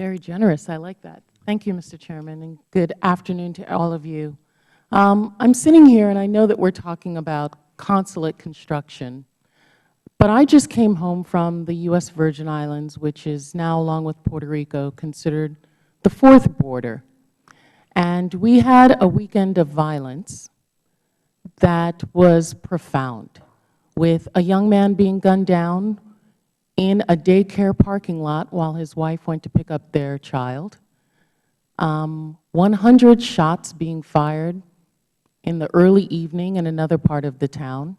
Very generous. I like that. Thank you, Mr. Chairman, and good afternoon to all of you. I'm sitting here, and I know that we're talking about consulate construction, but I just came home from the U.S. Virgin Islands, which is now, along with Puerto Rico, considered the fourth border. And we had a weekend of violence that was profound, with a young man being gunned down in a daycare parking lot while his wife went to pick up their child, 100 shots being fired in the early evening in another part of the town,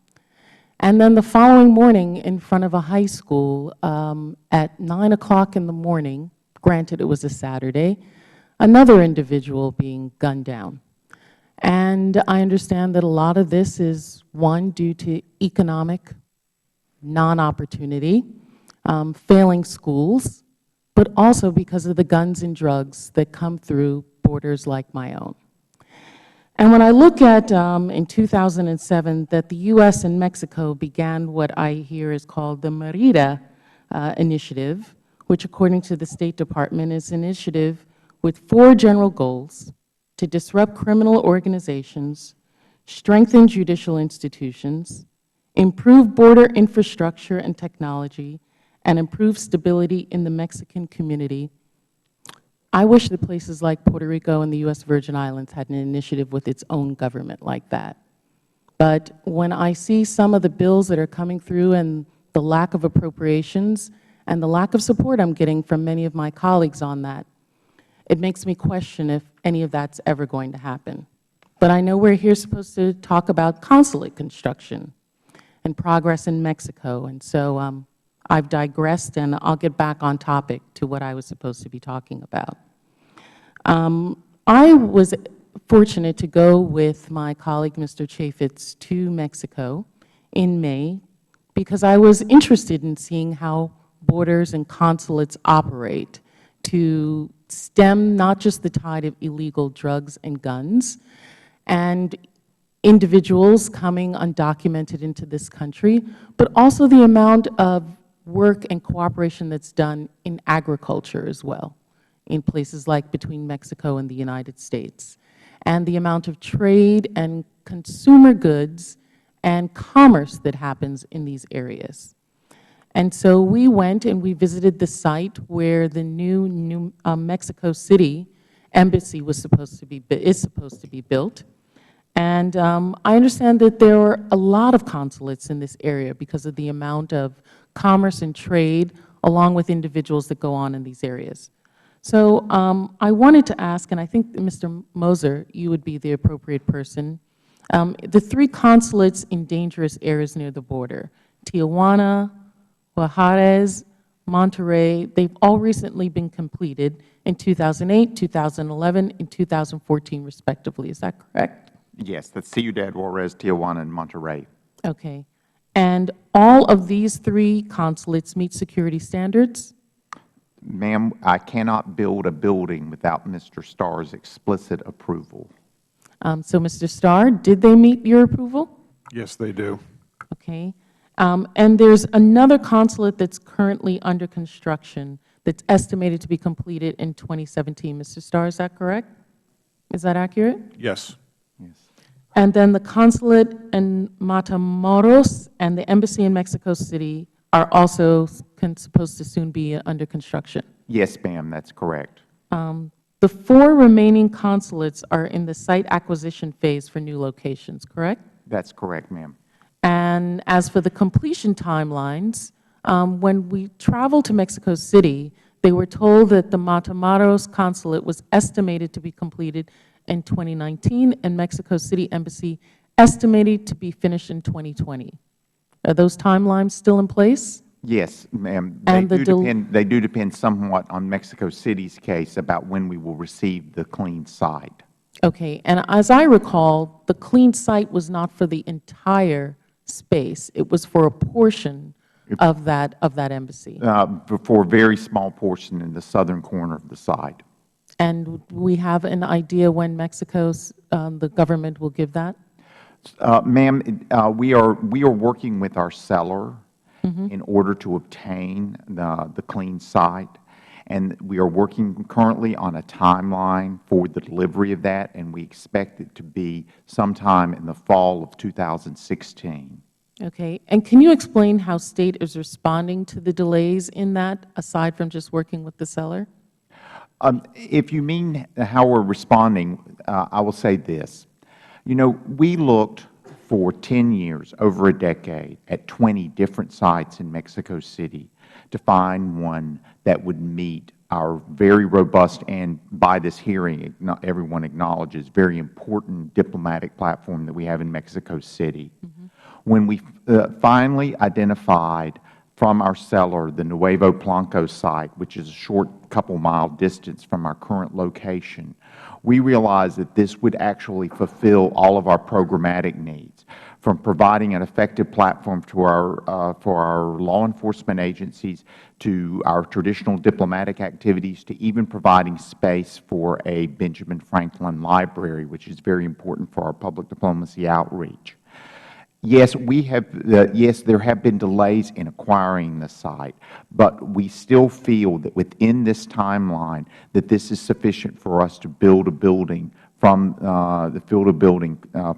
and then the following morning in front of a high school at 9 o'clock in the morning, granted it was a Saturday, another individual being gunned down. And I understand that a lot of this is, one, due to economic non-opportunity, failing schools, but also because of the guns and drugs that come through borders like my own. And when I look at, in 2007, that the U.S. and Mexico began what I hear is called the Merida Initiative, which, according to the State Department, is an initiative with 4 general goals: to disrupt criminal organizations, strengthen judicial institutions, improve border infrastructure and technology, and improve stability in the Mexican community. I wish that places like Puerto Rico and the U.S. Virgin Islands had an initiative with its own government like that. But when I see some of the bills that are coming through and the lack of appropriations and the lack of support I'm getting from many of my colleagues on that, it makes me question if any of that's ever going to happen. But I know we're here supposed to talk about consulate construction and progress in Mexico, and so I've digressed, and I'll get back on topic to what I was supposed to be talking about. I was fortunate to go with my colleague, Mr. Chaffetz, to Mexico in May because I was interested in seeing how borders and consulates operate to stem not just the tide of illegal drugs and guns and individuals coming undocumented into this country, but also the amount of work and cooperation that's done in agriculture as well, in places like between Mexico and the United States, and the amount of trade and consumer goods and commerce that happens in these areas. And so we went and we visited the site where the new Mexico City embassy is supposed to be built. And I understand that there are a lot of consulates in this area because of the amount of commerce and trade, along with individuals that go on in these areas. So I wanted to ask, and I think, Mr. Moser, you would be the appropriate person, the 3 consulates in dangerous areas near the border, Tijuana, Juarez, Monterrey, they've all recently been completed in 2008, 2011, and 2014, respectively. Is that correct? Yes, that's Ciudad Juarez, Tijuana, and Monterrey. Okay. And all of these 3 consulates meet security standards? Ma'am, I cannot build a building without Mr. Starr's explicit approval. So, Mr. Starr, did they meet your approval? Yes, they do. Okay. And there's another consulate that's currently under construction that's estimated to be completed in 2017. Mr. Starr, is that correct? Is that accurate? Yes. Yes. And then the consulate in Matamoros and the embassy in Mexico City are also supposed to soon be under construction. Yes, ma'am, that's correct. The 4 remaining consulates are in the site acquisition phase for new locations, correct? That's correct, ma'am. And as for the completion timelines, when we traveled to Mexico City, they were told that the Matamoros consulate was estimated to be completed in 2019, and Mexico City Embassy estimated to be finished in 2020. Are those timelines still in place? Yes, ma'am. And They do depend somewhat on Mexico City's case about when we will receive the clean site. Okay. And as I recall, the clean site was not for the entire space. It was for a portion of that embassy. For a very small portion in the southern corner of the site. And we have an idea when Mexico's, the government will give that? Ma'am, we are working with our seller in order to obtain the clean site. and we are working currently on a timeline for the delivery of that, and we expect it to be sometime in the fall of 2016. Okay. And can you explain how State is responding to the delays in that, aside from just working with the seller? If you mean how we're responding, I will say this. You know, we looked for 10 years, over a decade, at 20 different sites in Mexico City to find one that would meet our very robust and, by this hearing, everyone acknowledges, very important diplomatic platform that we have in Mexico City. When we finally identified from our seller the Nuevo Blanco site, which is a short couple-mile distance from our current location, we realized that this would actually fulfill all of our programmatic needs, from providing an effective platform to for our law enforcement agencies, to our traditional diplomatic activities, to even providing space for a Benjamin Franklin library, which is very important for our public diplomacy outreach. Yes, there have been delays in acquiring the site, but we still feel that within this timeline that this is sufficient for us to build a building from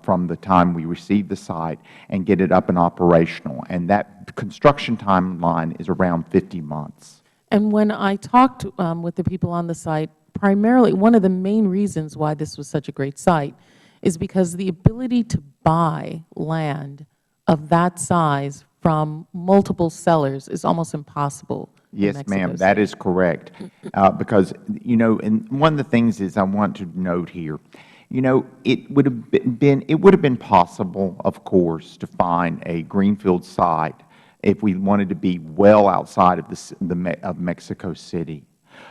from the time we receive the site and get it up and operational. And that construction timeline is around 50 months. And when I talked with the people on the site, primarily one of the main reasons why this was such a great site is because the ability to buy land of that size from multiple sellers is almost impossible in Yes, Mexico ma'am, State. that is correct. Because, you know, and one of the things is I want to note here, you know, it would have been possible, of course, to find a greenfield site if we wanted to be well outside of Mexico City.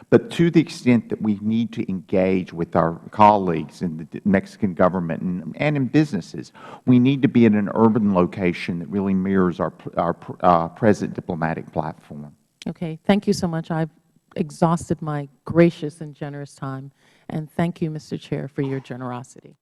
But to the extent that we need to engage with our colleagues in the Mexican government and in businesses, we need to be in an urban location that really mirrors our present diplomatic platform. Okay. Thank you so much. I've exhausted my gracious and generous time. And thank you, Mr. Chair, for your generosity.